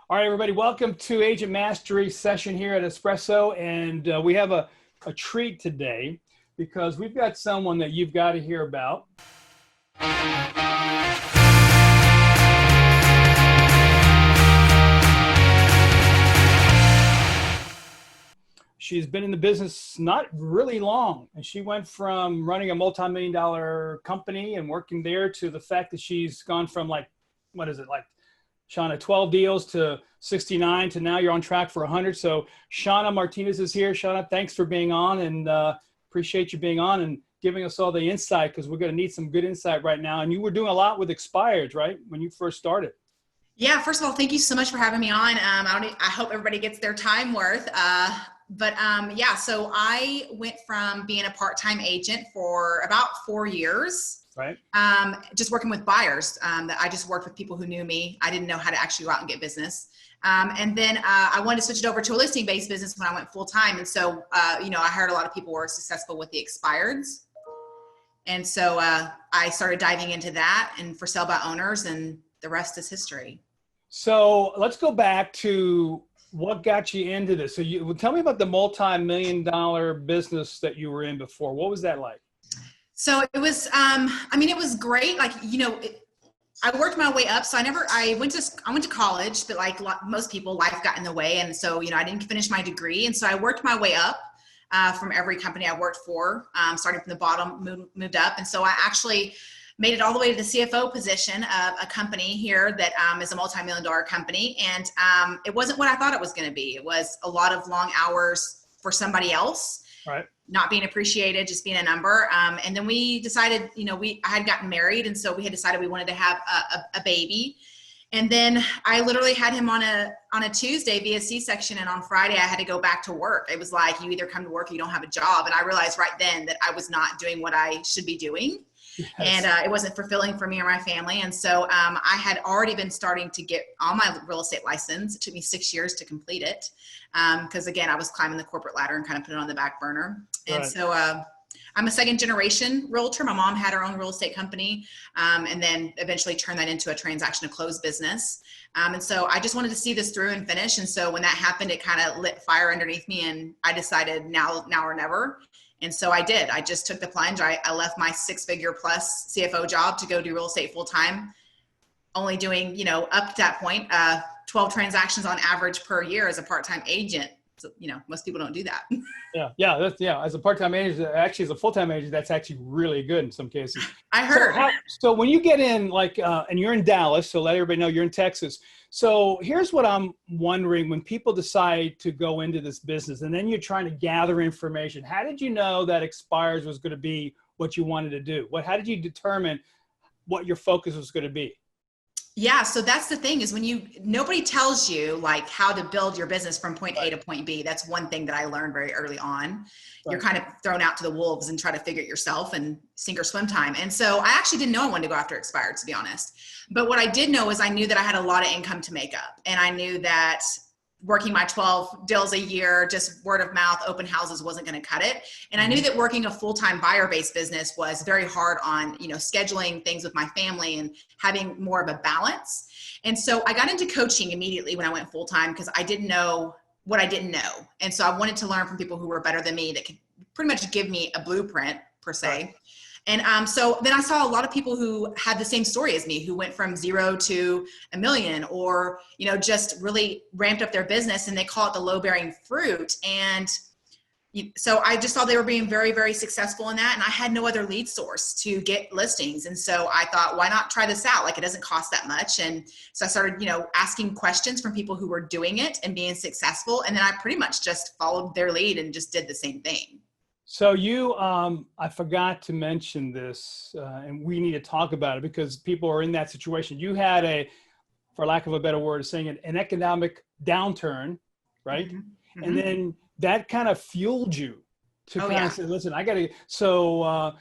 All right, everybody, welcome to Agent Mastery session here at Espresso. And we have a treat today because we've got someone that you've got to hear about. She's been in the business not really long, and she went from running a multi-million-dollar company and working there to the fact that she's gone from Shawna, 12 deals to 69 to now you're on track for 100. So Shawna Martinez is here. Shawna, thanks for being on, and appreciate you being on and giving us all the insight, because we're going to need some good insight right now. And you were doing a lot with expireds, right, when you first started? Yeah, first of all, thank you so much for having me on. I hope everybody gets their time worth. Yeah, so I went from being a part-time agent for about 4 years. Right. Just working with buyers. That I just worked with people who knew me. I didn't know how to actually go out and get business. And then I wanted to switch it over to a listing-based business when I went full-time. And so, I heard a lot of people were successful with the expireds. And so I started diving into that and for sale by owners, and the rest is history. So let's go back to what got you into this. So tell me about the multi-million-dollar business that you were in before. What was that like? So it was, it was great. I worked my way up. So I went to college, but like most people, life got in the way. And so, I didn't finish my degree. And so I worked my way up from every company I worked for, starting from the bottom, moved up. And so I actually made it all the way to the CFO position of a company here that is a multi-million-dollar company. And it wasn't what I thought it was going to be. It was a lot of long hours for somebody else. Right. Not being appreciated, just being a number. And then we decided, I had gotten married. And so we had decided we wanted to have a baby. And then I literally had him on a Tuesday via C-section. And on Friday, I had to go back to work. It was like, you either come to work or you don't have a job. And I realized right then that I was not doing what I should be doing. Yes. And it wasn't fulfilling for me or my family. And so I had already been starting to get on my real estate license. It took me 6 years to complete it. Because again, I was climbing the corporate ladder and kind of put it on the back burner. And so I'm a second generation realtor. My mom had her own real estate company and then eventually turned that into a transaction to close business. And so I just wanted to see this through and finish. And so when that happened, it kind of lit fire underneath me. And I decided now or never. And so I did. I just took the plunge. I left my 6-figure plus CFO job to go do real estate full time, only doing, up to that point, 12 transactions on average per year as a part-time agent. So, most people don't do that. Yeah. As a part-time agent, actually as a full-time agent, that's actually really good in some cases. I heard. So when you get in, and you're in Dallas, so let everybody know you're in Texas. So here's what I'm wondering: when people decide to go into this business and then you're trying to gather information, how did you know that expires was going to be what you wanted to do? How did you determine what your focus was going to be? Yeah. So that's the thing is nobody tells you how to build your business from point A to point B. That's one thing that I learned very early on. Right. You're kind of thrown out to the wolves and try to figure it yourself and sink or swim time. And so I actually didn't know I wanted to go after expired, to be honest. But what I did know is I knew that I had a lot of income to make up. And I knew that working my 12 deals a year, just word of mouth, open houses wasn't going to cut it. And I knew that working a full-time buyer-based business was very hard on, scheduling things with my family and having more of a balance. And so I got into coaching immediately when I went full-time because I didn't know what I didn't know. And so I wanted to learn from people who were better than me that could pretty much give me a blueprint per se. Right. And so then I saw a lot of people who had the same story as me, who went from 0 to $1 million or, just really ramped up their business, and they call it the low bearing fruit. And so I just saw they were being very, very successful in that. And I had no other lead source to get listings. And so I thought, why not try this out? It doesn't cost that much. And so I started, asking questions from people who were doing it and being successful. And then I pretty much just followed their lead and just did the same thing. So I forgot to mention this, and we need to talk about it because people are in that situation. You had for lack of a better word, saying an economic downturn, right? Mm-hmm. And then that kind of fueled you to of say, listen, I got to, so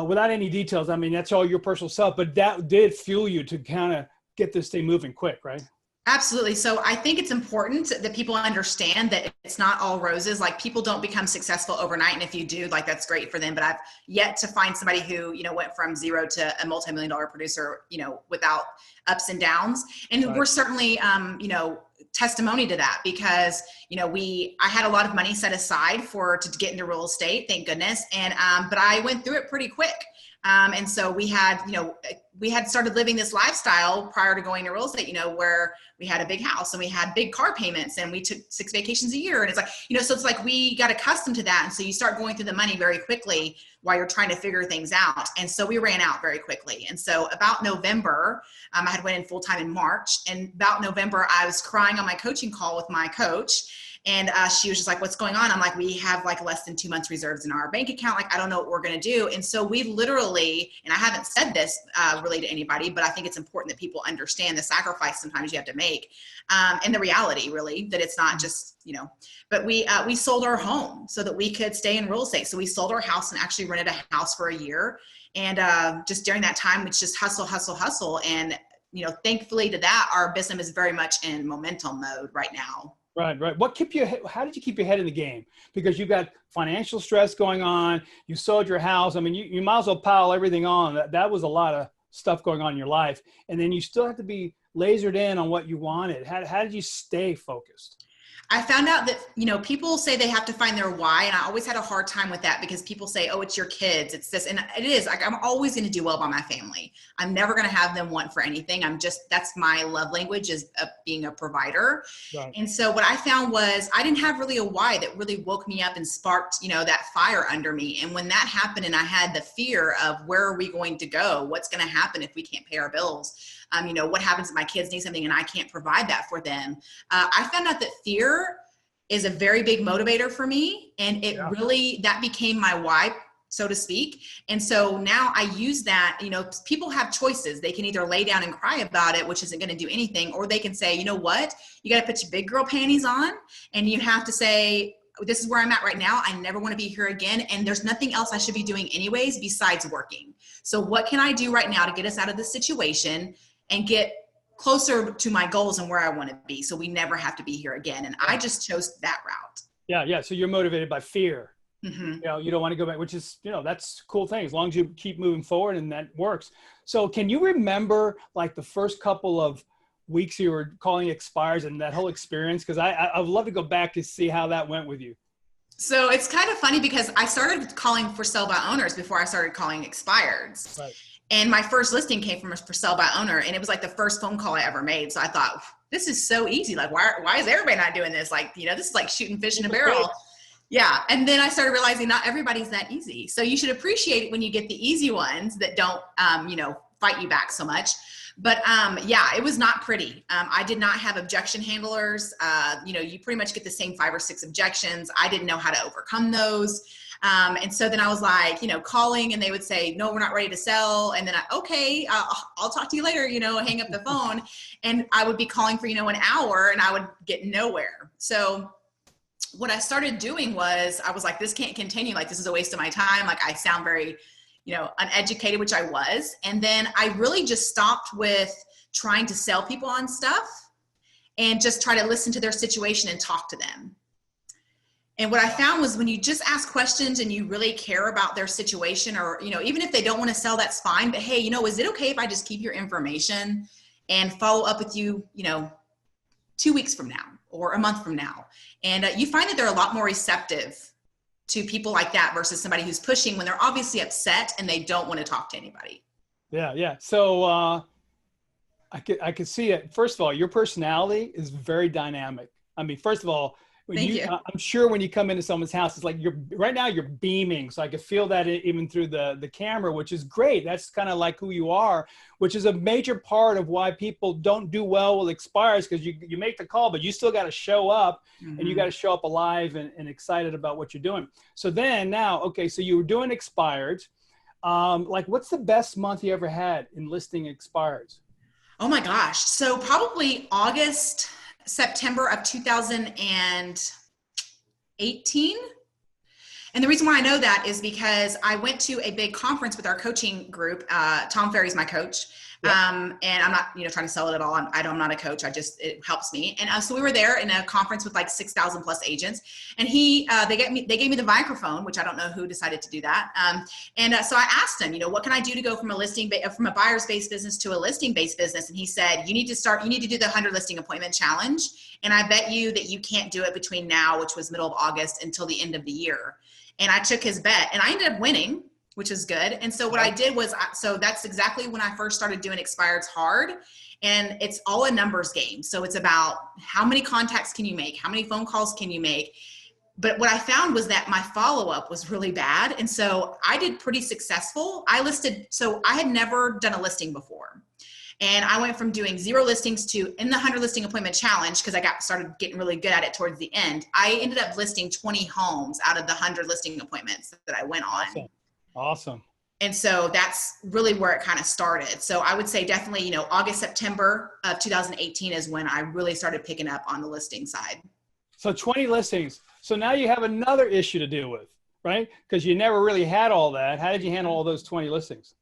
without any details, that's all your personal self, but that did fuel you to kind of get this thing moving quick, right? Absolutely. So I think it's important that people understand that it's not all roses. People don't become successful overnight. And if you do, that's great for them. But I've yet to find somebody who, went from 0 to a multi-million-dollar producer, without ups and downs. And we're certainly, testimony to that because, you know, I had a lot of money set aside to get into real estate, thank goodness. And, but I went through it pretty quick. And so we had started living this lifestyle prior to going to real estate, you know, where we had a big house and we had big car payments and we took 6 vacations a year. And it's like, you know, so it's like we got accustomed to that. And so you start going through the money very quickly while you're trying to figure things out. And so we ran out very quickly. And so about November, I had went in full time in March, and about November, I was crying on my coaching call with my coach. And she was just like, what's going on? I'm like, we have like less than 2 months reserves in our bank account. Like, I don't know what we're going to do. And so we literally, and I haven't said this really to anybody, but I think it's important that people understand the sacrifice sometimes you have to make, and the reality really that it's not just, you know, but we sold our home so that we could stay in real estate. So we sold our house and actually rented a house for a year. And just during that time, it's just hustle, hustle, hustle. And, you know, thankfully to that, our business is very much in momentum mode right now. Right, right. How did you keep your head in the game? Because you got financial stress going on. You sold your house. I mean, you might as well pile everything on. That was a lot of stuff going on in your life. And then you still have to be lasered in on what you wanted. How did you stay focused? I found out that, you know, people say they have to find their why. And I always had a hard time with that because people say, oh, it's your kids. It's this. And it is like, I'm always going to do well by my family. I'm never going to have them want for anything. That's my love language is being a provider. Right. And so what I found was I didn't have really a why that really woke me up and sparked, you know, that fire under me. And when that happened and I had the fear of where are we going to go? What's going to happen if we can't pay our bills? You know, what happens if my kids need something and I can't provide that for them? I found out that fear is a very big motivator for me. And that became my why, so to speak. And so now I use that, you know, people have choices. They can either lay down and cry about it, which isn't going to do anything, or they can say, you know what, you got to put your big girl panties on and you have to say, this is where I'm at right now. I never want to be here again. And there's nothing else I should be doing anyways besides working. So what can I do right now to get us out of this situation and get closer to my goals and where I want to be so we never have to be here again? And I just chose that route. Yeah. So you're motivated by fear. Mm-hmm. You know, you don't want to go back, which is, you know, that's a cool thing as long as you keep moving forward and that works. So can you remember like the first couple of weeks you were calling expires and that whole experience? Because I would love to go back to see how that went with you. So it's kind of funny because I started calling for sale by owners before I started calling expireds. Right. And my first listing came from a for sale by owner, and it was like the first phone call I ever made. So I thought, this is so easy. Like, why is everybody not doing this? Like, you know, this is like shooting fish in a barrel. Yeah. And then I started realizing not everybody's that easy. So you should appreciate it when you get the easy ones that don't, you know, fight you back so much. But yeah, it was not pretty. I did not have objection handlers. You know, you pretty much get the same 5 or 6 objections. I didn't know how to overcome those. And so then I was like, you know, calling and they would say, no, we're not ready to sell. And then okay, I'll talk to you later, you know, hang up the phone. And I would be calling for, you know, an hour and I would get nowhere. So what I started doing was I was like, this can't continue. Like, this is a waste of my time. Like, I sound very, you know, uneducated, which I was. And then I really just stopped with trying to sell people on stuff and just try to listen to their situation and talk to them. And what I found was when you just ask questions and you really care about their situation, or, you know, even if they don't want to sell, that's fine. But hey, you know, is it okay if I just keep your information and follow up with you, you know, 2 weeks from now or a month from now? And you find that they're a lot more receptive to people like that versus somebody who's pushing when they're obviously upset and they don't want to talk to anybody. Yeah. So I could see it. First of all, your personality is very dynamic. I mean, first of all, Thank you. I'm sure when you come into someone's house, it's like right now you're beaming. So I could feel that even through the camera, which is great. That's kind of like who you are, which is a major part of why people don't do well with expires, because you make the call, but you still got to show up. Mm-hmm. And you got to show up alive and excited about what you're doing. So then now, okay, so you were doing expired. Like, what's the best month you ever had in listing expireds? Oh my gosh. So probably September of 2018. And the reason why I know that is because I went to a big conference with our coaching group. Tom Ferry's my coach. Yep. And I'm not, trying to sell it at all. I'm not a coach. It helps me. And so we were there in a conference with like 6,000 plus agents. And they gave me the microphone, which I don't know who decided to do that. So I asked him, what can I do to go from from a buyer's based business to a listing based business? And he said, you need to do the 100 listing appointment challenge. And I bet you that you can't do it between now, which was middle of August, until the end of the year. And I took his bet and I ended up winning, which is good. And so what I did was, so that's exactly when I first started doing Expired's Hard. And it's all a numbers game. So it's about how many contacts can you make? How many phone calls can you make? But what I found was that my follow-up was really bad. And so I did pretty successful. So I had never done a listing before. And I went from doing 0 listings to, in the 100 listing appointment challenge, because I started getting really good at it towards the end, I ended up listing 20 homes out of the 100 listing appointments that I went on. Awesome. And so that's really where it kind of started. So I would say definitely, August, September of 2018 is when I really started picking up on the listing side. So 20 listings. So now you have another issue to deal with, right? Because you never really had all that. How did you handle all those 20 listings?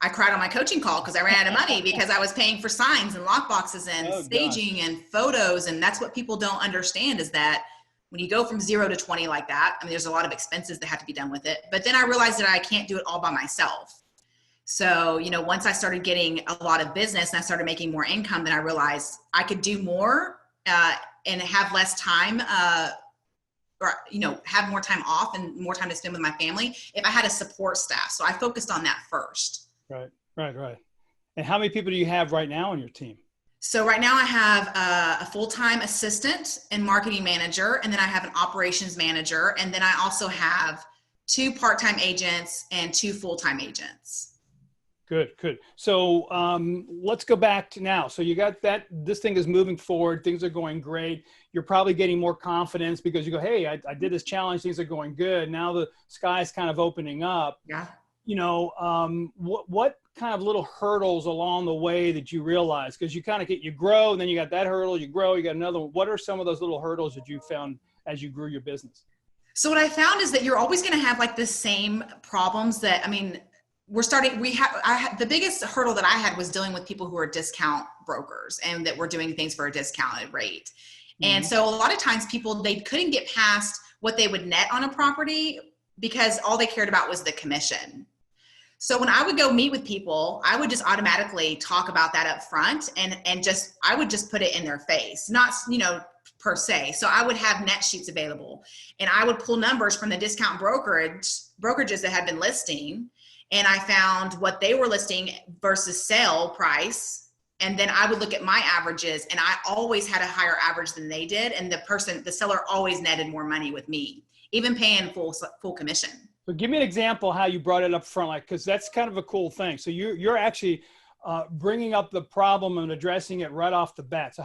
I cried on my coaching call because I ran out of money because I was paying for signs and lock boxes and staging and photos. And that's what people don't understand, is that when you go from 0 to 20 like that, I mean, there's a lot of expenses that have to be done with it. But then I realized that I can't do it all by myself. So, once I started getting a lot of business and I started making more income, then I realized I could do more and have less time or, have more time off and more time to spend with my family if I had a support staff. So I focused on that first. Right. And how many people do you have right now on your team? So right now I have a full-time assistant and marketing manager, and then I have an operations manager. And then I also have 2 part-time agents and 2 full-time agents. Good. So let's go back to now. So you got that, this thing is moving forward. Things are going great. You're probably getting more confidence because you go, hey, I did this challenge. Things are going good. Now the sky's kind of opening up. Yeah. What kind of little hurdles along the way that you realize? Because you kind of you grow, and then you got that hurdle, you grow, you got another one. What are some of those little hurdles that you found as you grew your business? So what I found is that you're always going to have like the same problems that, the biggest hurdle that I had was dealing with people who are discount brokers and that were doing things for a discounted rate. Mm-hmm. And so a lot of times they couldn't get past what they would net on a property because all they cared about was the commission. So when I would go meet with people, I would just automatically talk about that up front and I would just put it in their face, not, per se. So I would have net sheets available and I would pull numbers from the discount brokerages that had been listing. And I found what they were listing versus sale price. And then I would look at my averages, and I always had a higher average than they did. And the seller always netted more money with me, even paying full commission. So give me an example how you brought it up front, because that's kind of a cool thing. So you're actually bringing up the problem and addressing it right off the bat. So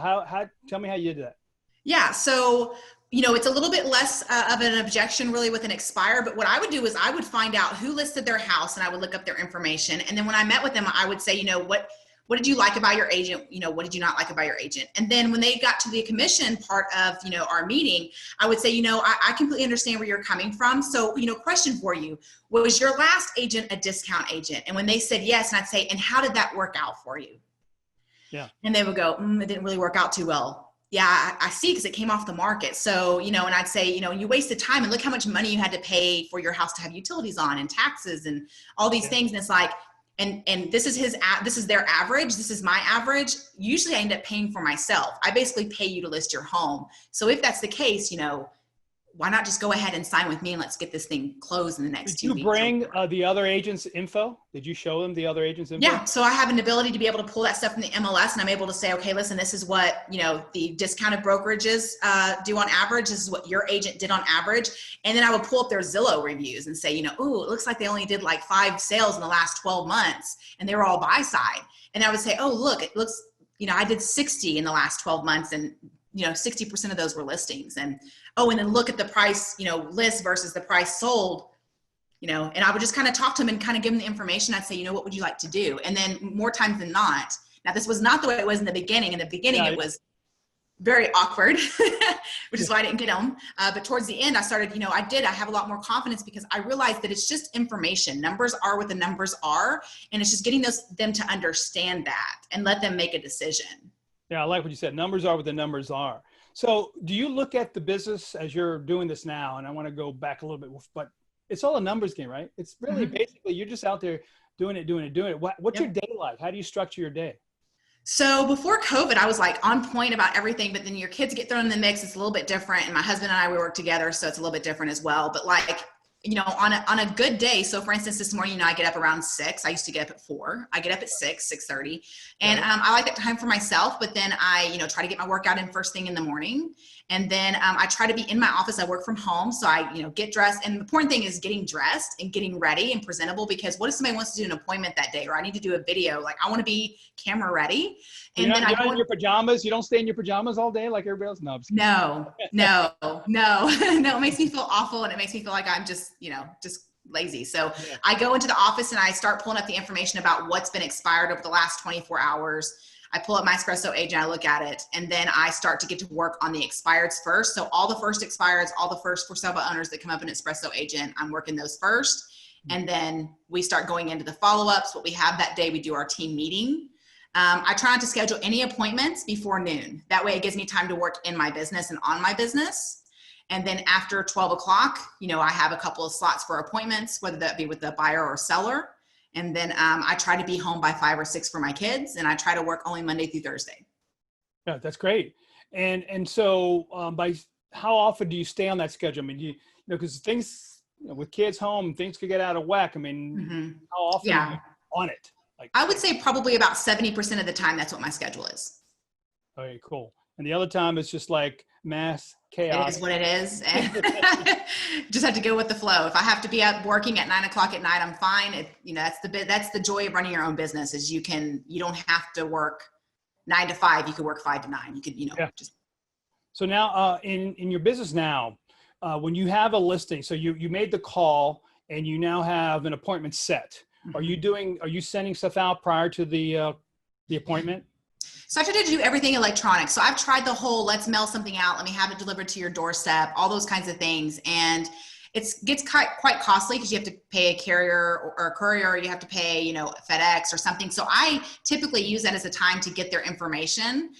tell me how you did that. Yeah. So, it's a little bit less of an objection really with an expire, but what I would do is I would find out who listed their house and I would look up their information. And then when I met with them, I would say, what did you like about your agent? What did you not like about your agent? And then when they got to the commission part of, our meeting, I would say, I completely understand where you're coming from. So, question for you, was your last agent a discount agent? And when they said yes, and I'd say, and how did that work out for you? Yeah. And they would go, it didn't really work out too well. Yeah, I see, because it came off the market. So, and I'd say, you wasted time and look how much money you had to pay for your house to have utilities on and taxes and all these things. And it's like, and this is their average. This is my average. Usually I end up paying for myself. I basically pay you to list your home. So if that's the case, why not just go ahead and sign with me and let's get this thing closed in the next 2 weeks. Did you bring the other agent's info? Did you show them the other agent's info? Yeah. So I have an ability to be able to pull that stuff from the MLS, and I'm able to say, okay, listen, this is what, the discounted brokerages do on average. This is what your agent did on average. And then I would pull up their Zillow reviews and say, ooh, it looks like they only did like 5 sales in the last 12 months and they were all buy side. And I would say, oh, look, it looks, I did 60 in the last 12 months and 60% of those were listings. And then look at the price, list versus the price sold, and I would just kind of talk to them and kind of give them the information. I'd say, what would you like to do? And then more times than not, now this was not the way it was in the beginning. In the beginning, it was, very awkward, which is why I didn't get them. But towards the end, I started, I have a lot more confidence because I realized that it's just information. Numbers are what the numbers are. And it's just getting them to understand that and let them make a decision. Yeah, I like what you said. Numbers are what the numbers are. So do you look at the business as you're doing this now? And I want to go back a little bit, but it's all a numbers game, right? It's really basically, you're just out there doing it. What's your day like? How do you structure your day? So before COVID, I was like on point about everything, but then your kids get thrown in the mix. It's a little bit different. And my husband and I, we work together. So it's a little bit different as well. But like, on a good day. So for instance, this morning, I get up around 6. I used to get up at 4. I get up at 6:30. And I like that time for myself, but then I, try to get my workout in first thing in the morning. And then I try to be in my office. I work from home. So I, get dressed. And the important thing is getting dressed and getting ready and presentable, because what if somebody wants to do an appointment that day, or I need to do a video? Like, I want to be camera ready. And then you're in your pajamas. You don't stay in your pajamas all day like everybody else? No, no. It makes me feel awful. And it makes me feel like I'm just, just lazy. So I go into the office and I start pulling up the information about what's been expired over the last 24 hours. I pull up my Espresso Agent, I look at it, and then I start to get to work on the expireds first. So all the first expireds, all the first for sale by owners that come up in Espresso Agent, I'm working those first. And then we start going into the follow-ups. What we have that day, we do our team meeting. I try not to schedule any appointments before noon. That way it gives me time to work in my business and on my business. And then after 12 o'clock, I have a couple of slots for appointments, whether that be with the buyer or seller. And then I try to be home by 5 or 6 for my kids. And I try to work only Monday through Thursday. Yeah, that's great. And so by how often do you stay on that schedule? I mean, because things, with kids home, things could get out of whack. I mean, how often are you on it? Like, I would say probably about 70% of the time, that's what my schedule is. Okay, cool. And the other time it's just like mass chaos. It is what it is. Just have to go with the flow. If I have to be out working at 9 o'clock at night, I'm fine. That's the joy of running your own business, is you don't have to work 9 to 5. You could work 5 to 9. You could, just. So now in your business now, when you have a listing, so you made the call and you now have an appointment set. Are you sending stuff out prior to the appointment? So I try to do everything electronic. So I've tried the whole, let's mail something out, let me have it delivered to your doorstep, all those kinds of things. And it gets quite costly because you have to pay a carrier or a courier, or you have to pay, FedEx or something. So I typically use that as a time to get their information.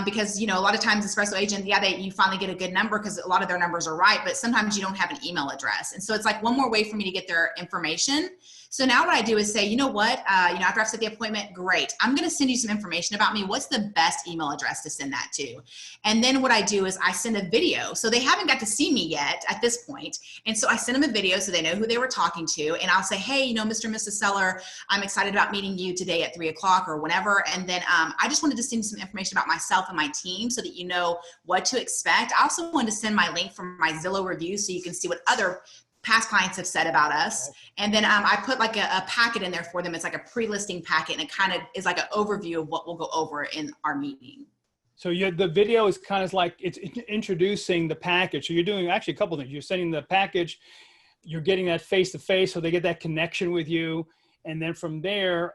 Because, a lot of times Espresso Agent, you finally get a good number because a lot of their numbers are right, but sometimes you don't have an email address. And so it's like one more way for me to get their information. So now what I do is say, you know what, after I've set the appointment, great. I'm going to send you some information about me. What's the best email address to send that to? And then what I do is I send a video. So they haven't got to see me yet at this point. And so I send them a video so they know who they were talking to. And I'll say, hey, Mr. and Mrs. Seller, I'm excited about meeting you today at 3 o'clock or whenever. And then I just wanted to send you some information about myself and my team so that you know what to expect. I also wanted to send my link from my Zillow review so you can see what other past clients have said about us. And then I put like a packet in there for them. It's like a pre-listing packet, and it kind of is like an overview of what we'll go over in our meeting. So the video is kind of like it's introducing the package. So you're doing actually a couple of things. You're sending the package, you're getting that face-to-face so they get that connection with you. And then from there,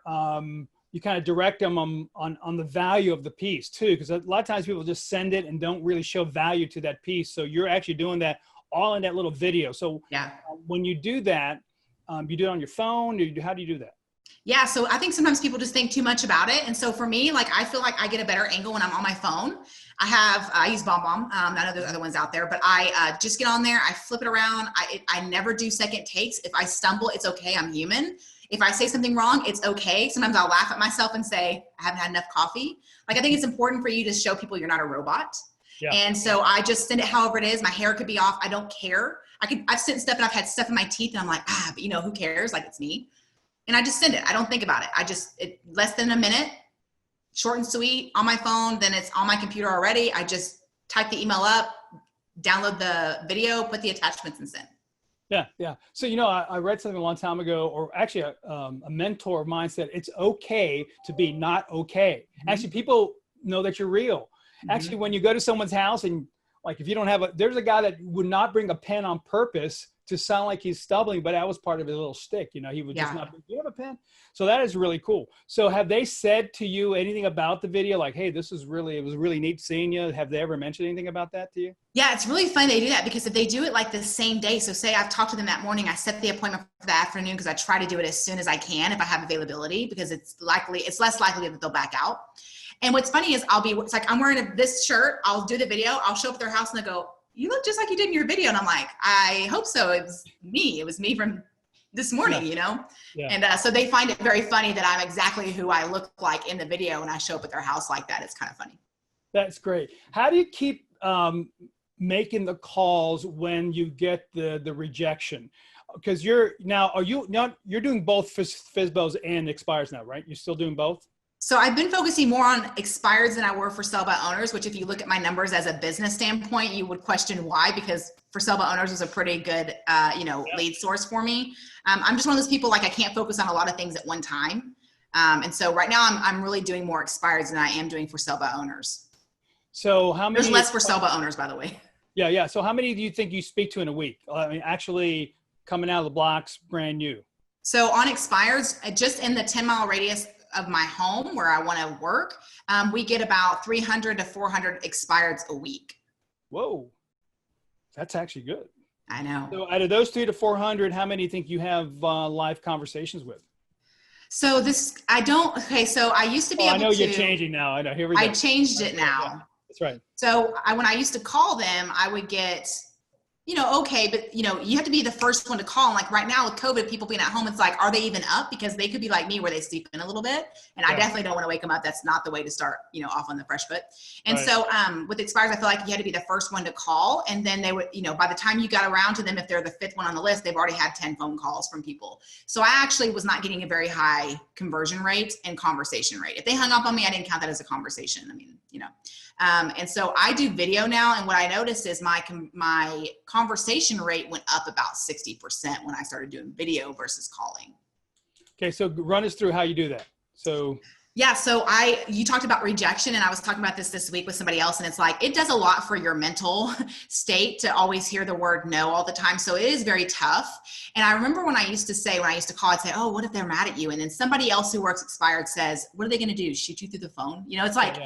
you kind of direct them on the value of the piece too. Because a lot of times people just send it and don't really show value to that piece. So you're actually doing that all in that little video. So when you do that, you do it on your phone? How do you do that? Yeah, so I think sometimes people just think too much about it. And so for me, I feel like I get a better angle when I'm on my phone. I use BombBomb. I know there's other ones out there, but I just get on there, I flip it around. I never do second takes. If I stumble, it's okay. I'm human. If I say something wrong, it's okay. Sometimes I'll laugh at myself and say, I haven't had enough coffee. I think it's important for you to show people you're not a robot. Yeah. And so I just send it however it is. My hair could be off. I don't care. I've sent stuff and I've had stuff in my teeth and I'm like, but who cares? It's me. And I just send it. I don't think about it. Less than a minute, short and sweet on my phone. Then it's on my computer already. I just type the email up, download the video, put the attachments and send. Yeah. Yeah. So, I read something a long time ago, or actually a mentor of mine said, it's okay to be not okay. Mm-hmm. Actually, people know that you're real. Actually, when you go to someone's house and if you don't have there's a guy that would not bring a pen on purpose to sound like he's stumbling, but that was part of his little stick. You know, he would just not, do you have a pen? So that is really cool. So have they said to you anything about the video? Like, hey, it was really neat seeing you. Have they ever mentioned anything about that to you? Yeah, it's really fun they do that, because if they do it like the same day, so say I've talked to them that morning, I set the appointment for the afternoon because I try to do it as soon as I can if I have availability, because it's less likely that they'll back out. And what's funny is it's like, I'm wearing this shirt, I'll do the video, I'll show up at their house and they go, you look just like you did in your video. And I'm like, I hope so. It was me from this morning, you know? Yeah. And so they find it very funny that I'm exactly who I look like in the video when I show up at their house like that. It's kind of funny. That's great. How do you keep making the calls when you get the rejection? Because you're doing both Fsbos and expires now, right? You're still doing both? So I've been focusing more on expireds than I were for sell by owners, which if you look at my numbers as a business standpoint, you would question why, because for sell by owners was a pretty good, lead source for me. I'm just one of those people, like I can't focus on a lot of things at one time. And so right now I'm really doing more expireds than I am doing for sell by owners. So how many? There's less for sell by owners, by the way. Yeah. So how many do you think you speak to in a week? I mean, actually coming out of the blocks, brand new. So on expireds, just in the 10-mile radius of my home where I want to work, we get about 300 to 400 expireds a week. Whoa, that's actually good. I know. So out of those 300 to 400, how many do you think you have live conversations with? So so I used to be able to. I know you're changing now. I know. Here we go. I changed it now. Yeah, that's right. So when I used to call them, I would get, okay, but you have to be the first one to call. And like right now with COVID, people being at home, it's like, are they even up? Because they could be like me where they sleep in a little bit. And I definitely don't want to wake them up. That's not the way to start, off on the fresh foot. And so with expires, I feel like you had to be the first one to call. And then they would, by the time you got around to them, if they're the fifth one on the list, they've already had 10 phone calls from people. So I actually was not getting a very high conversion rate and conversation rate. If they hung up on me, I didn't count that as a conversation. I mean, and so I do video now. And what I noticed is my conversation rate went up about 60% when I started doing video versus calling. Okay. So run us through how you do that. So you talked about rejection, and I was talking about this week with somebody else, and it's like, it does a lot for your mental state to always hear the word no all the time. So it is very tough. And I remember when I used to call, I'd say, oh, what if they're mad at you? And then somebody else who works expired says, what are they going to do? Shoot you through the phone? It's like,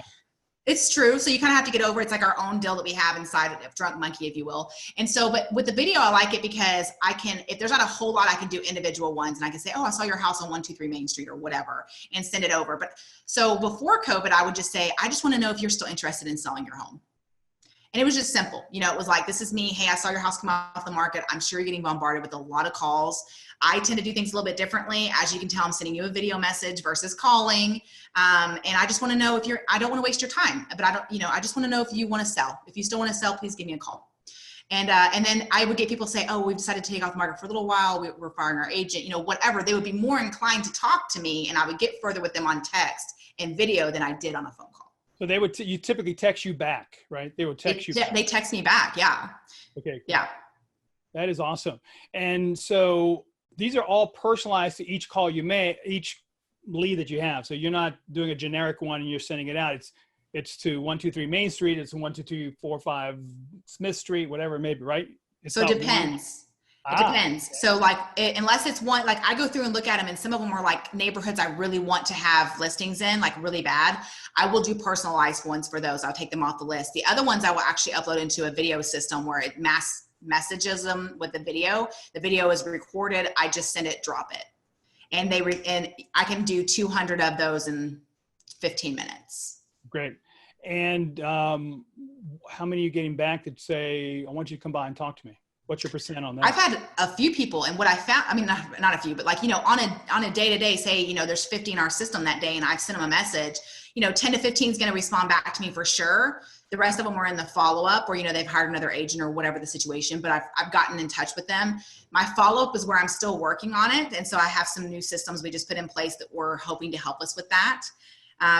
It's true. So you kind of have to get over it. It's like our own deal that we have inside of Drunk Monkey, if you will. And so, but with the video, I like it because if there's not a whole lot, I can do individual ones, and I can say, oh, I saw your house on 123 Main Street or whatever, and send it over. But so before COVID, I would just say, I just want to know if you're still interested in selling your home. And it was just simple. It was like, this is me. Hey, I saw your house come off the market. I'm sure you're getting bombarded with a lot of calls. I tend to do things a little bit differently. As you can tell, I'm sending you a video message versus calling. And I just want to know I don't want to waste your time, but I just want to know if you want to sell. If you still want to sell, please give me a call. And then I would get people say, oh, we've decided to take off the market for a little while. We're firing our agent, whatever. They would be more inclined to talk to me, and I would get further with them on text and video than I did on a phone call. So they would, you typically text you back, right? They would text you back. They text me back. Yeah. Okay. Cool. Yeah. That is awesome. And so these are all personalized to each call you make, each lead that you have. So you're not doing a generic one and you're sending it out. It's to 123 Main Street. It's 12245 Smith Street, whatever it may be, right? So it depends. It depends. Okay. So like, unless it's one, like I go through and look at them, and some of them are like neighborhoods I really want to have listings in, like really bad. I will do personalized ones for those. I'll take them off the list. The other ones I will actually upload into a video system where it mass messages them with the video. The video is recorded. I just send it, drop it. And and I can do 200 of those in 15 minutes. Great. And how many are you getting back that say, I want you to come by and talk to me? What's your percent on that? I've had a few people, and what I found, I mean, not a few, but like, on a day-to-day, say, there's 50 in our system that day, and I've sent them a message, 10 to 15 is going to respond back to me for sure. The rest of them are in the follow-up where, they've hired another agent or whatever the situation, but I've gotten in touch with them. My follow-up is where I'm still working on it. And so I have some new systems we just put in place that we're hoping to help us with that.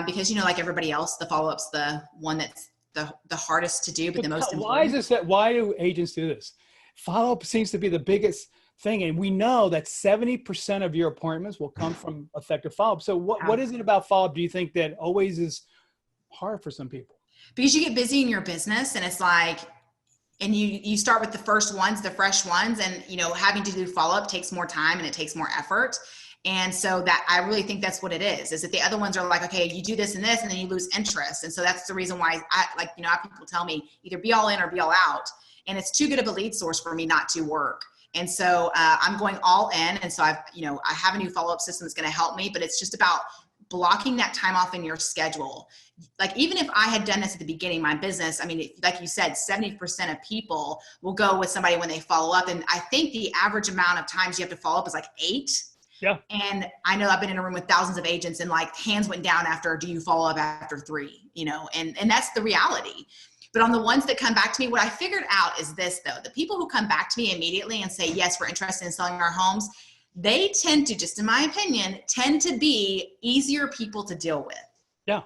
Because, like everybody else, the follow-up's the one that's the hardest to do, but the most important. Why is this why do agents do this? Follow-up seems to be the biggest thing. And we know that 70% of your appointments will come from effective follow-up. So what is it about follow-up, do you think, that always is hard for some people? Because you get busy in your business, and it's like, and you start with the first ones, the fresh ones, and, you know, having to do follow-up takes more time and it takes more effort. And so that, I really think that's what it is that the other ones are like, okay, you do this and this, and then you lose interest. And so that's the reason why I like, you know, I have people tell me either be all in or be all out. And it's too good of a lead source for me not to work. And so I'm going all in. And so I have a new follow-up system that's going to help me, but it's just about blocking that time off in your schedule. Like, even if I had done this at the beginning of my business, I mean, like you said, 70% of people will go with somebody when they follow up. And I think the average amount of times you have to follow up is like 8. Yeah. And I know I've been in a room with thousands of agents and like hands went down after, do you follow up after 3, you know, and that's the reality. But on the ones that come back to me, what I figured out is this though, the people who come back to me immediately and say, yes, we're interested in selling our homes, they tend to, just in my opinion, tend to be easier people to deal with. Yeah,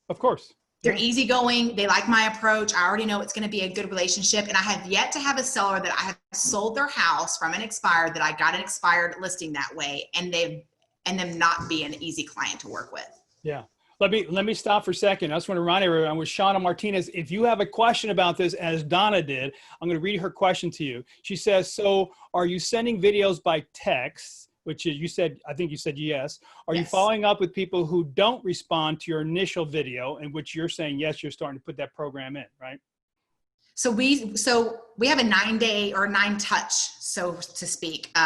of course. They're easygoing. They like my approach. I already know it's going to be a good relationship. And I have yet to have a seller that I have sold their house from an expired, that I got an expired listing that way, and them not be an easy client to work with. Yeah. Let me stop for a second. I just want to remind everyone, I'm with Shawna Martinez. If you have a question about this, as Donna did, I'm going to read her question to you. She says, so are you sending videos by text? Which you said, I think you said yes. Are you following up with people who don't respond to your initial video, in which you're saying, yes, you're starting to put that program in, right? So we have a 9-day or 9-touch, so to speak,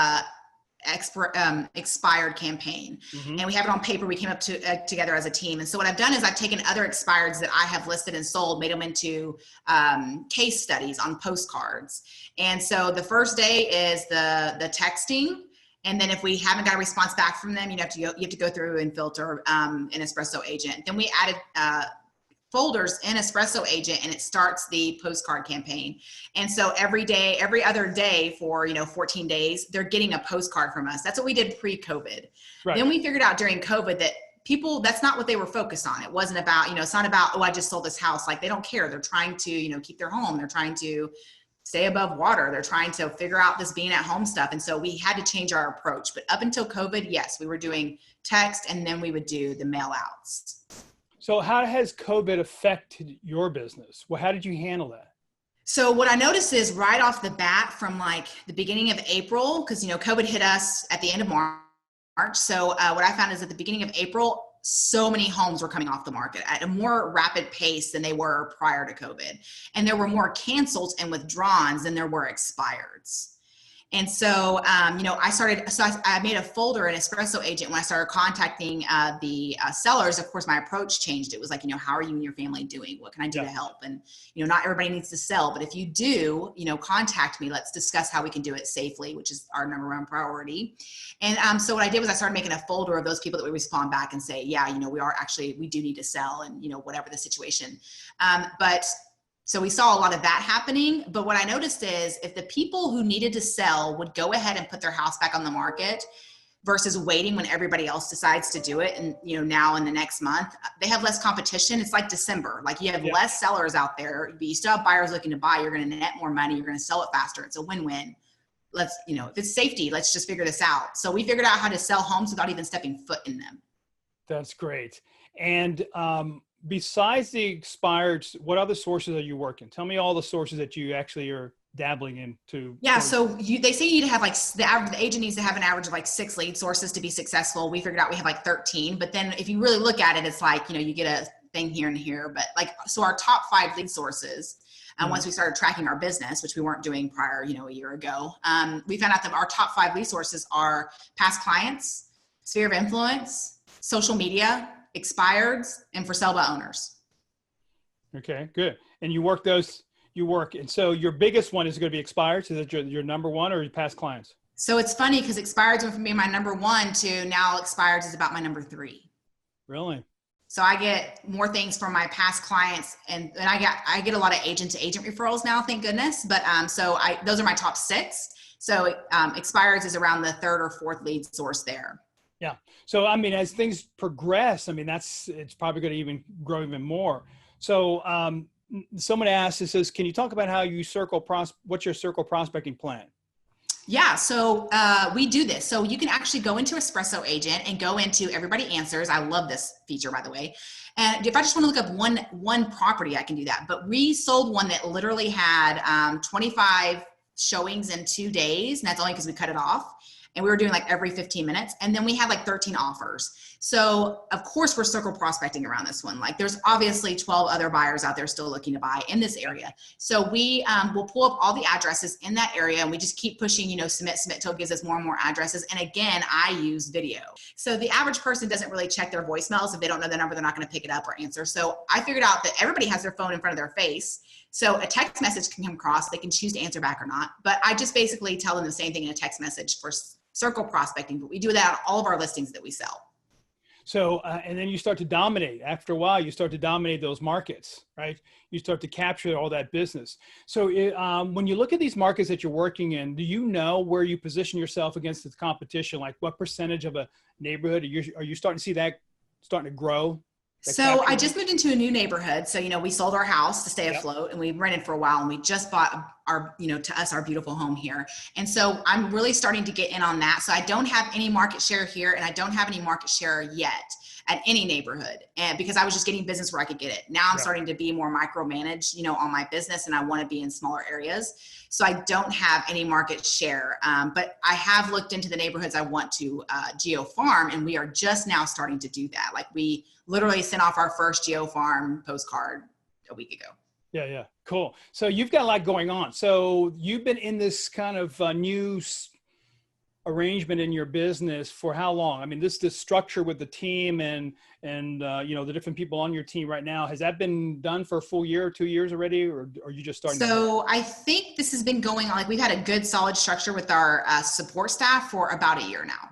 expired campaign. Mm-hmm. And we have it on paper. We came up together as a team. And so what I've done is I've taken other expireds that I have listed and sold, made them into case studies on postcards. And so the first day is the texting. And then if we haven't got a response back from them, you have to go through and filter an Espresso Agent. Then we added folders in Espresso Agent, and it starts the postcard campaign. And so every other day for 14 days, they're getting a postcard from us. That's what we did pre-COVID. Right. Then we figured out during COVID that people, that's not what they were focused on. It wasn't about, it's not about, oh, I just sold this house. Like, they don't care. They're trying to, keep their home. They're trying to stay above water. They're trying to figure out this being at home stuff. And so we had to change our approach. But up until COVID, yes, we were doing text, and then we would do the mail outs. So how has COVID affected your business? Well, how did you handle that? So what I noticed is right off the bat, from like the beginning of April, because, COVID hit us at the end of March. So what I found is at the beginning of April, so many homes were coming off the market at a more rapid pace than they were prior to COVID. And there were more cancels and withdrawals than there were expireds. And so, I made a folder in Espresso Agent when I started contacting the sellers. Of course, my approach changed. It was like, how are you and your family doing? What can I do to help? And, not everybody needs to sell, but if you do, contact me. Let's discuss how we can do it safely, which is our number one priority. And so what I did was I started making a folder of those people that would respond back and say, yeah, we do need to sell, and, whatever the situation. So we saw a lot of that happening. But what I noticed is if the people who needed to sell would go ahead and put their house back on the market versus waiting when everybody else decides to do it, and, now in the next month, they have less competition. It's like December. Like, you have less sellers out there, but you still have buyers looking to buy. You're going to net more money. You're going to sell it faster. It's a win-win. Let's, if it's safety, let's just figure this out. So we figured out how to sell homes without even stepping foot in them. That's great. And, besides the expired, what other sources are you working? Tell me all the sources that you actually are dabbling into. Yeah. So they say you need to have the agent needs to have an average of 6 lead sources to be successful. We figured out we have 13, but then if you really look at it, it's you get a thing here and here, but so our top 5 lead sources, once we started tracking our business, which we weren't doing prior, a year ago, we found out that our top 5 lead sources are past clients, sphere of influence, social media, expireds, and for sale by owners. Okay, good. And you work. And so your biggest one is going to be expireds. Is it your number one, or your past clients? So it's funny because expireds went from being my number 1 to now expireds is about my number 3. Really? So I get more things from my past clients, and I get a lot of agent to agent referrals now, thank goodness. But those are my top 6. So expireds is around the 3rd or 4th lead source there. Yeah. So, as things progress, it's probably going to even grow even more. So, someone asked, it says, can you talk about how you what's your circle prospecting plan? Yeah, so we do this. So you can actually go into Espresso Agent and go into Everybody Answers. I love this feature, by the way. And if I just want to look up one property, I can do that. But we sold one that literally had 25 showings in 2 days, and that's only because we cut it off. And we were doing like every 15 minutes. And then we had like 13 offers. So of course we're circle prospecting around this one. Like there's obviously 12 other buyers out there still looking to buy in this area. So we will pull up all the addresses in that area, and we just keep pushing, submit till it gives us more and more addresses. And again, I use video. So the average person doesn't really check their voicemails. If they don't know the number, they're not going to pick it up or answer. So I figured out that everybody has their phone in front of their face. So a text message can come across. They can choose to answer back or not. But I just basically tell them the same thing in a text message for circle prospecting, but we do that on all of our listings that we sell. So, and then you start to dominate. After a while, you start to dominate those markets, right? You start to capture all that business. So when you look at these markets that you're working in, do you know where you position yourself against the competition? Like what percentage of a neighborhood are you starting to see that starting to grow? So I just moved into a new neighborhood. So, we sold our house to stay afloat, and we rented for a while, and we just bought our, to us, our beautiful home here. And so I'm really starting to get in on that. So I don't have any market share here, and I don't have any market share yet at any neighborhood. And because I was just getting business where I could get it. Now I'm starting to be more micromanaged, on my business, and I want to be in smaller areas. So I don't have any market share, but I have looked into the neighborhoods I want to geo farm, and we are just now starting to do that. Like we literally sent off our first geo farm postcard a week ago. Yeah. Cool. So you've got a lot going on. So you've been in this kind of new arrangement in your business for how long? I mean, this structure with the team and the different people on your team right now, has that been done for a full year or 2 years already, or are you just starting? So I think this has been going on, like we've had a good solid structure with our support staff for about a year now.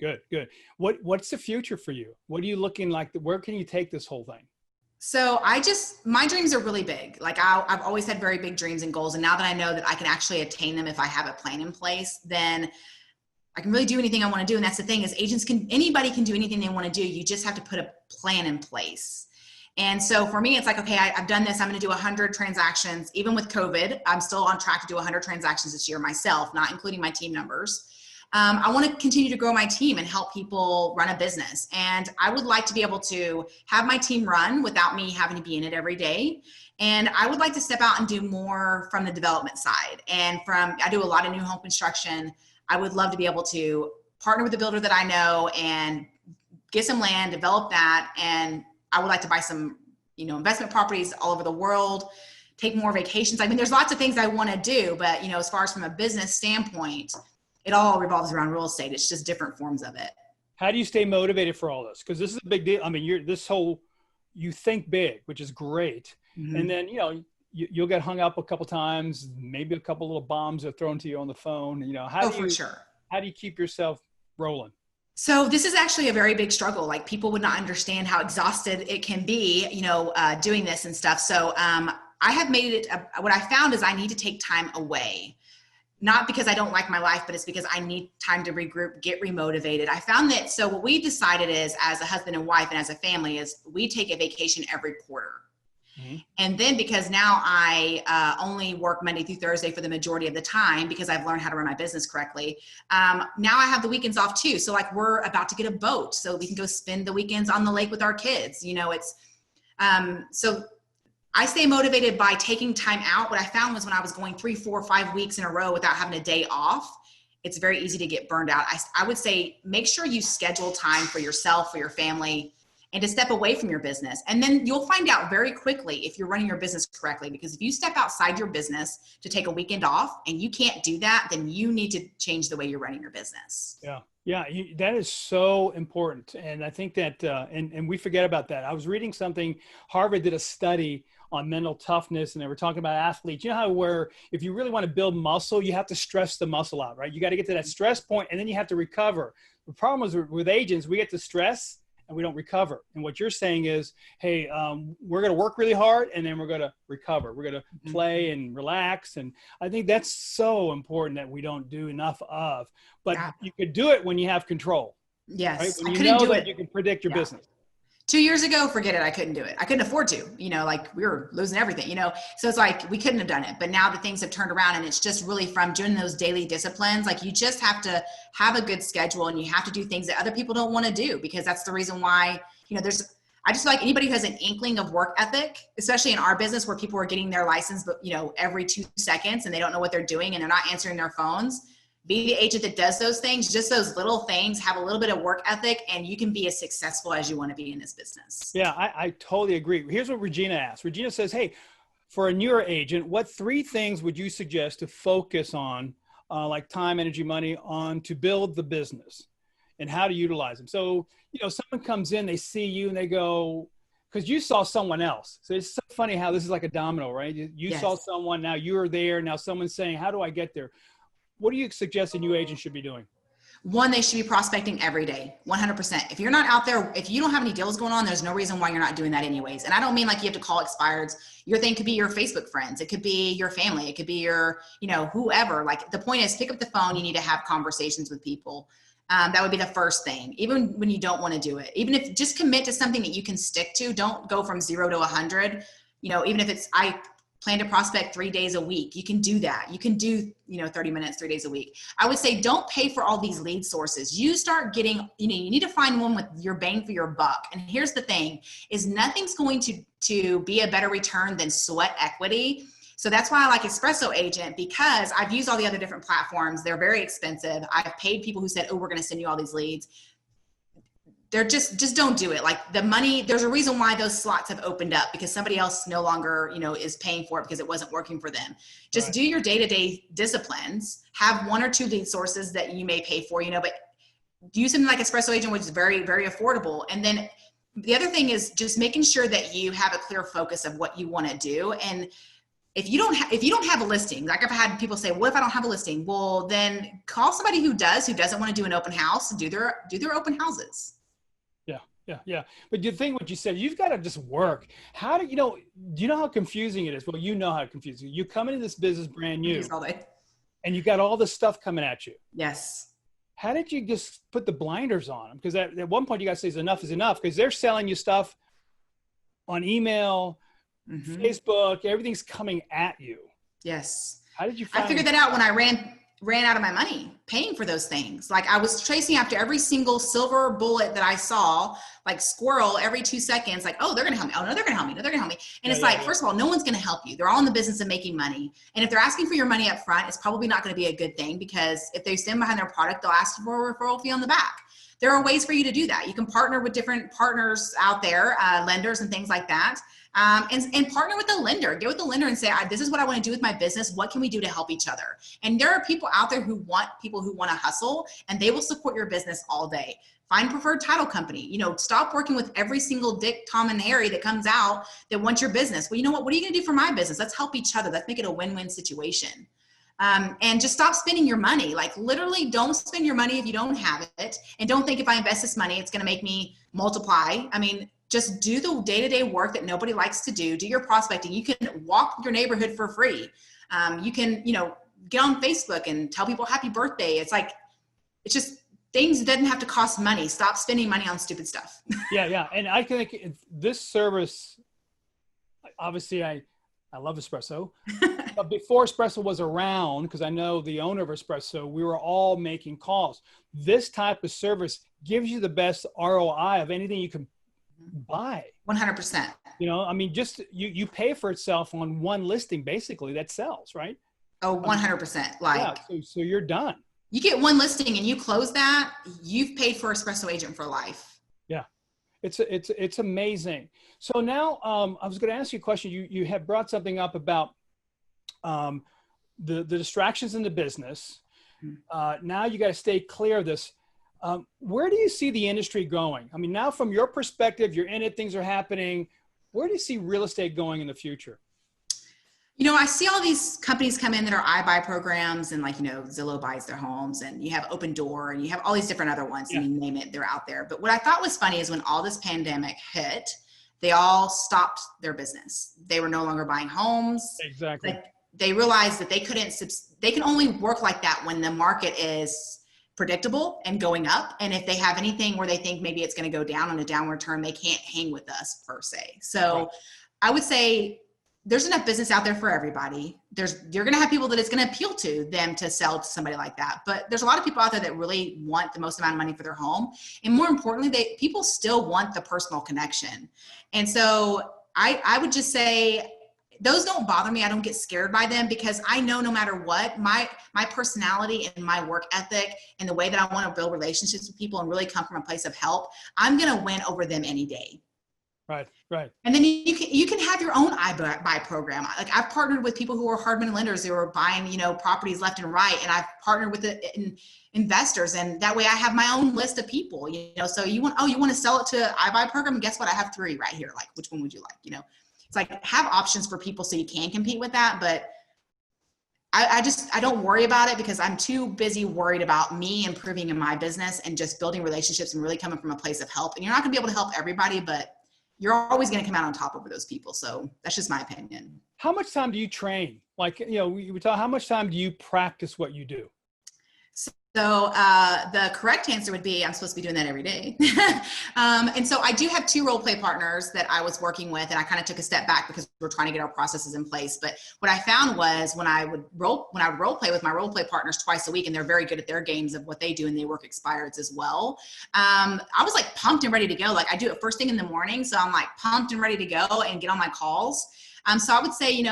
Good. What's the future for you? What are you looking like? Where can you take this whole thing? So my dreams are really big. Like I've always had very big dreams and goals. And now that I know that I can actually attain them if I have a plan in place, then I can really do anything I want to do. And that's the thing is anybody can do anything they want to do. You just have to put a plan in place. And so for me, it's like, okay, I've done this. I'm going to do 100 transactions. Even with COVID, I'm still on track to do 100 transactions this year myself, not including my team numbers. I want to continue to grow my team and help people run a business. And I would like to be able to have my team run without me having to be in it every day. And I would like to step out and do more from the development side. And I do a lot of new home construction. I would love to be able to partner with a builder that I know and get some land, develop that. And I would like to buy some, investment properties all over the world, take more vacations. I mean, there's lots of things I want to do, but as far as from a business standpoint, it all revolves around real estate. It's just different forms of it. How do you stay motivated for all this? Because this is a big deal. I mean, you think big, which is great. Mm-hmm. And then, you'll get hung up a couple times, maybe a couple little bombs are thrown to you on the phone. How do you keep yourself rolling? So this is actually a very big struggle. Like people would not understand how exhausted it can be, doing this and stuff. So I have made it, what I found is I need to take time away. Not because I don't like my life, but it's because I need time to regroup, get remotivated. I found that, so what we decided is as a husband and wife and as a family is we take a vacation every quarter. Mm-hmm. And then because now I only work Monday through Thursday for the majority of the time because I've learned how to run my business correctly. Now I have the weekends off too. So like we're about to get a boat so we can go spend the weekends on the lake with our kids. So I stay motivated by taking time out. What I found was when I was going 3, 4, 5 weeks in a row without having a day off, it's very easy to get burned out. I would say make sure you schedule time for yourself, for your family, and to step away from your business. And then you'll find out very quickly if you're running your business correctly, because if you step outside your business to take a weekend off and you can't do that, then you need to change the way you're running your business. Yeah, that is so important. And I think that, and we forget about that. I was reading something, Harvard did a study on mental toughness, and they were talking about athletes. You know how where if you really want to build muscle, you have to stress the muscle out, right? You got to get to that stress point and then you have to recover. The problem is with agents, we get to stress and we don't recover. And what you're saying is, hey, we're going to work really hard and then we're going to recover. We're going to play and relax. And I think that's so important that we don't do enough of, but you could do it when you have control. Yes. Right? When you know that you can predict your business. 2 years ago, forget it. I couldn't do it. I couldn't afford to, like we were losing everything, so it's like, we couldn't have done it, but now that things have turned around, and it's just really from doing those daily disciplines. Like, you just have to have a good schedule, and you have to do things that other people don't want to do, because that's the reason why, I just feel like anybody who has an inkling of work ethic, especially in our business where people are getting their license, but every 2 seconds, and they don't know what they're doing, and they're not answering their phones. Be the agent that does those things, just those little things, have a little bit of work ethic, and you can be as successful as you want to be in this business. Yeah, I totally agree. Here's what Regina asked. Regina says, hey, for a newer agent, what 3 things would you suggest to focus on, like time, energy, money, on to build the business, and how to utilize them? So, someone comes in, they see you, and they go, because you saw someone else. So it's so funny how this is like a domino, right? You Yes. saw someone, now you're there, now someone's saying, how do I get there? What do you suggest a new agent should be doing? One, they should be prospecting every day, 100%. If you're not out there, if you don't have any deals going on, there's no reason why you're not doing that anyways. And I don't mean like you have to call expireds. Your thing could be your Facebook friends. It could be your family. It could be your, whoever. Like, the point is, pick up the phone. You need to have conversations with people. That would be the first thing, even when you don't want to do it. Even if, just commit to something that you can stick to. Don't go from 0 to 100. Even if it's, I plan to prospect 3 days a week. You can do that. You can do, 30 minutes, 3 days a week. I would say, don't pay for all these lead sources. You start getting, you need to find one with your bang for your buck. And here's the thing, is nothing's going to be a better return than sweat equity. So that's why I like Espresso Agent, because I've used all the other different platforms. They're very expensive. I've paid people who said, oh, we're going to send you all these leads. They're just don't do it. Like, the money, there's a reason why those slots have opened up, because somebody else no longer, is paying for it because it wasn't working for them. Just do your day-to-day disciplines, have 1 or 2 lead sources that you may pay for, but use something like Espresso Agent, which is very, very affordable. And then the other thing is just making sure that you have a clear focus of what you want to do. And if you don't have a listing, like I've had people say, what if I don't have a listing? Well, then call somebody who doesn't want to do an open house, and do their open houses. Yeah. But the thing, what you said, you've got to just work. How do you know how confusing it is? Well, you know how confusing. You come into this business brand new, and you got all this stuff coming at you. Yes. How did you just put the blinders on them? Because at one point you got to say enough is enough, because they're selling you stuff on email, Facebook, everything's coming at you. Yes. How did you I figured that out when I ran out of my money paying for those things. Like, I was chasing after every single silver bullet that I saw, like squirrel, every 2 seconds, like, oh, they're going to help me. Oh, no, they're going to help me. No, they're going to help me. And first of all, no one's going to help you. They're all in the business of making money. And if they're asking for your money up front, it's probably not going to be a good thing, because if they stand behind their product, they'll ask for a referral fee on the back. There are ways for you to do that. You can partner with different partners out there, lenders and things like that. And partner with the lender. Get with the lender and say, this is what I want to do with my business. What can we do to help each other? And there are people out there who want people who want to hustle, and they will support your business all day. Find preferred title company. Stop working with every single Dick, Tom, and Harry that comes out that wants your business. Well, you know what? What are you going to do for my business? Let's help each other. Let's make it a win-win situation. And just stop spending your money. Like, literally, don't spend your money if you don't have it. And don't think, if I invest this money, it's going to make me multiply. I mean, just do the day-to-day work that nobody likes to do. Do your prospecting. You can walk your neighborhood for free. You can, get on Facebook and tell people happy birthday. It's just things that doesn't have to cost money. Stop spending money on stupid stuff. Yeah. And I think this service, obviously I love Espresso, but before Espresso was around, because I know the owner of Espresso, we were all making calls. This type of service gives you the best ROI of anything you can buy. 100%. I mean, just you pay for itself on one listing basically that sells, right? Oh, 100%. So you're done. You get one listing and you close that, you've paid for Espresso Agent for life. Yeah. It's amazing. So now I was going to ask you a question. You have brought something up about the distractions in the business. Now you got to stay clear of this. Where do you see the industry going? I mean, now from your perspective, you're in it, things are happening. Where do you see real estate going in the future? I see all these companies come in that are iBuy programs, and Zillow buys their homes, and you have Open Door, and you have all these different other ones. Yeah. You name it, they're out there. But what I thought was funny is when all this pandemic hit, they all stopped their business. They were no longer buying homes. Exactly. They realized that they can only work like that when the market is predictable and going up. And if they have anything where they think maybe it's going to go down on a downward turn, they can't hang with us per se. So Right. I would say there's enough business out there for everybody. You're going to have people that it's going to appeal to them to sell to somebody like that. But there's a lot of people out there that really want the most amount of money for their home. And more importantly, people still want the personal connection. And so I would just say, those don't bother me. I don't get scared by them because I know no matter what, my personality and my work ethic and the way that I want to build relationships with people and really come from a place of help, I'm going to win over them any day. Right. Right. And then you can have your own I buy program. Like I've partnered with people who are hard money lenders who are buying, properties left and right. And I've partnered with investors. And that way I have my own list of people, so you want to sell it to I buy program. And guess what? I have 3 right here. Like, which one would you like? It's like have options for people so you can compete with that. But I don't worry about it because I'm too busy worried about me improving in my business and just building relationships and really coming from a place of help. And you're not gonna be able to help everybody, but you're always going to come out on top over those people. So that's just my opinion. How much time do you train? Like, we talk, how much time do you practice what you do? So the correct answer would be I'm supposed to be doing that every day. And so I do have 2 role play partners that I was working with, and I kind of took a step back because we're trying to get our processes in place. But what I found was when I would role play with my role play partners twice a week, and they're very good at their games of what they do, and they work expireds as well. I was like pumped and ready to go. Like I do it first thing in the morning, so I'm like pumped and ready to go and get on my calls. So I would say,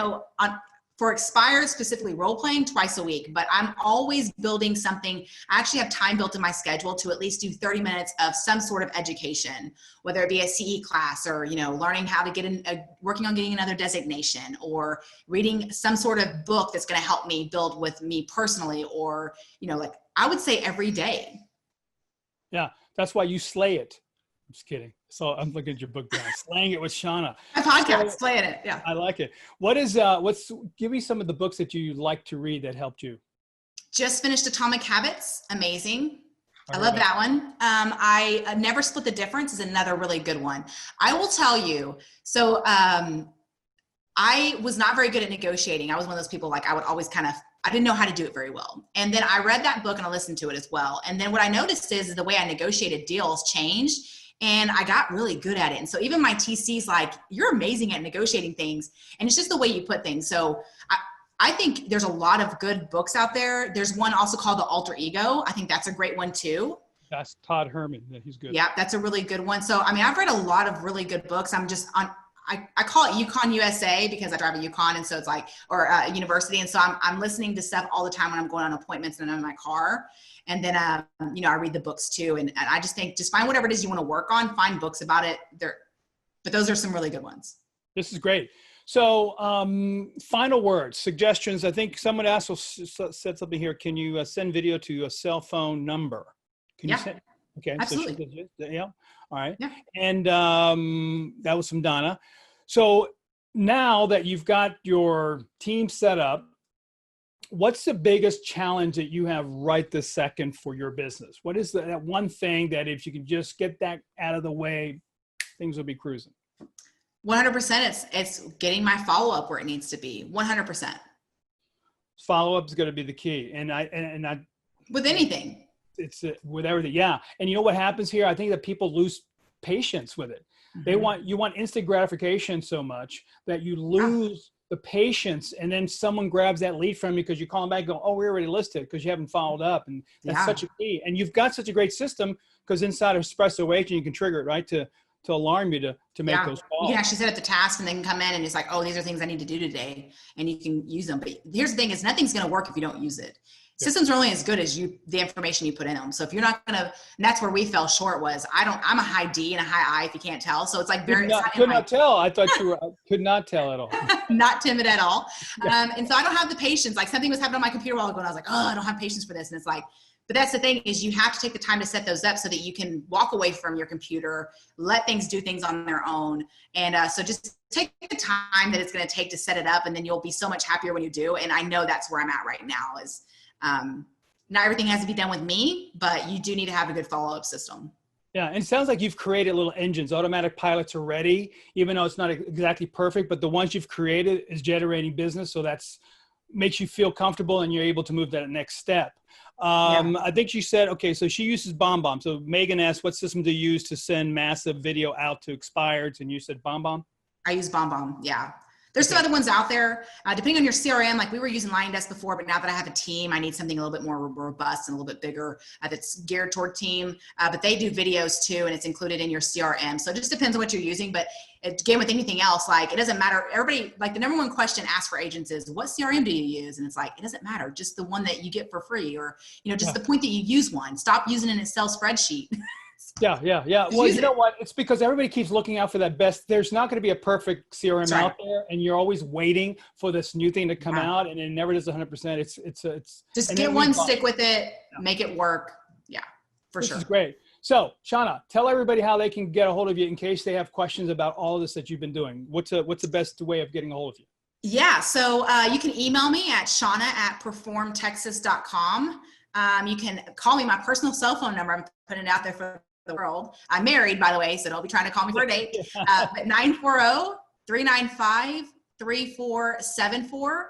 for expired, specifically role playing, twice a week, but I'm always building something. I actually have time built in my schedule to at least do 30 minutes of some sort of education, whether it be a CE class or, learning how to get working on getting another designation or reading some sort of book that's going to help me build with me personally, or, like I would say every day. Yeah. That's why you slay it. I'm just kidding. So I'm looking at your book now, Slaying It with Shawna. My podcast, Slaying It. Yeah. I like it. Give me some of the books that you like to read that helped you. Just finished Atomic Habits. Amazing. I love that one. I Never Split the Difference is another really good one. I will tell you. So I was not very good at negotiating. I was one of those people, like I would always I didn't know how to do it very well. And then I read that book and I listened to it as well. And then what I noticed is the way I negotiated deals changed. And I got really good at it. And so even my TC's like, you're amazing at negotiating things. And it's just the way you put things. So I think there's a lot of good books out there. There's one also called The Alter Ego. I think that's a great one too. That's Todd Herman. He's good. Yeah, that's a really good one. So, I've read a lot of really good books. I'm just I call it Yukon USA because I drive a Yukon. And so it's like, or university. And so I'm listening to stuff all the time when I'm going on appointments and I'm in my car. And then, I read the books too. And I just think just find whatever it is you want to work on, find books about it. But those are some really good ones. This is great. So final words, suggestions. I think someone also said something here. Can you send video to a cell phone number? Can you send? Okay. Absolutely. So yeah. All right. Yeah. And that was from Donna. So now that you've got your team set up, what's the biggest challenge that you have right this second for your business? What is that one thing that if you can just get that out of the way, things will be cruising? 100%. It's getting my follow-up where it needs to be. 100%. Follow-up is going to be the key. And I with anything. It's with everything. Yeah. And you know what happens here? I think that people lose patience with it. Mm-hmm. You want instant gratification so much that you lose the patience, and then someone grabs that lead from you because you call them back and go, oh, we already listed because you haven't followed up. And that's such a key. And you've got such a great system because inside of Espresso Agent, you can trigger it, right? To alarm you to make those calls. You can actually set up the task and they can come in and it's like, oh, these are things I need to do today. And you can use them. But here's the thing is nothing's going to work if you don't use it. Systems are only as good as the information you put in them. So if you're not going to, and that's where we fell short was I'm a high D and a high I if you can't tell. So it's like could not tell. I thought you were, could not tell at all. Not timid at all. And so I don't have the patience. Like something was happening on my computer a while ago and I was like, oh, I don't have patience for this. And it's like, but that's the thing is you have to take the time to set those up so that you can walk away from your computer, let things do things on their own. And so just take the time that it's going to take to set it up. And then you'll be so much happier when you do. And I know that's where I'm at right now is, not everything has to be done with me, but you do need to have a good follow-up system. Yeah. And it sounds like you've created little engines. Automatic pilots are ready, even though it's not exactly perfect, but the ones you've created is generating business. So that's makes you feel comfortable and you're able to move that next step. I think she said, okay, so she uses BombBomb. So Megan asked, what system do you use to send massive video out to expireds? And you said BombBomb? I use BombBomb. Yeah. There's some other ones out there, depending on your CRM. Like we were using LionDesk before, but now that I have a team, I need something a little bit more robust and a little bit bigger that's geared toward team. But they do videos too, and it's included in your CRM. So it just depends on what you're using. But again, with anything else, like it doesn't matter. Everybody, like the number one question asked for agents is, what CRM do you use? And it's like, it doesn't matter. Just the one that you get for free, or, just the point that you use one. Stop using an Excel spreadsheet. Yeah. Well, you know what? It's because everybody keeps looking out for that best. There's not going to be a perfect CRM out there, and you're always waiting for this new thing to come out, and it never does 100%. It's just get one, stick with it, make it work. Yeah, for sure. This is great. So, Shawna, tell everybody how they can get a hold of you in case they have questions about all of this that you've been doing. What's the best way of getting a hold of you? Yeah, so you can email me at shawna@performtexas.com. You can call me my personal cell phone number. I'm putting it out there for the world. I'm married, by the way, so don't be trying to call me for a date. But 940-395-3474.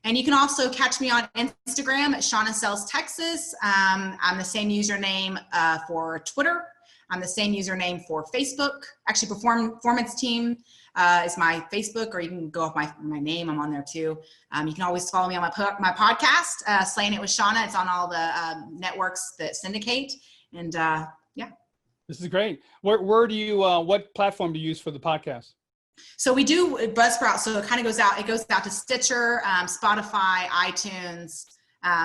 And you can also catch me on Instagram at Shawna Sells Texas. I'm the same username for Twitter. I'm the same username for Facebook. Actually, Performance Team is my Facebook, or you can go off my name. I'm on there too. You can always follow me on my podcast, Slaying It with Shawna. It's on all the networks that syndicate. And This is great. Where do you, what platform do you use for the podcast? So we do Buzzsprout. So it kind of goes out to Stitcher, Spotify, iTunes.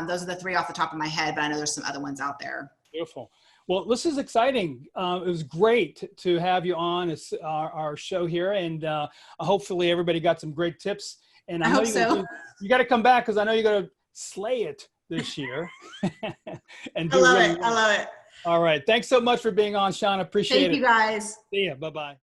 Those are the three off the top of my head, but I know there's some other ones out there. Beautiful. Well, this is exciting. It was great to have you on our show here, and hopefully everybody got some great tips. And I know you got to come back, because I know you're going to slay it this year. And I love it. All right. Thanks so much for being on, Shawna. Appreciate it. Thank you, guys. See ya. Bye-bye.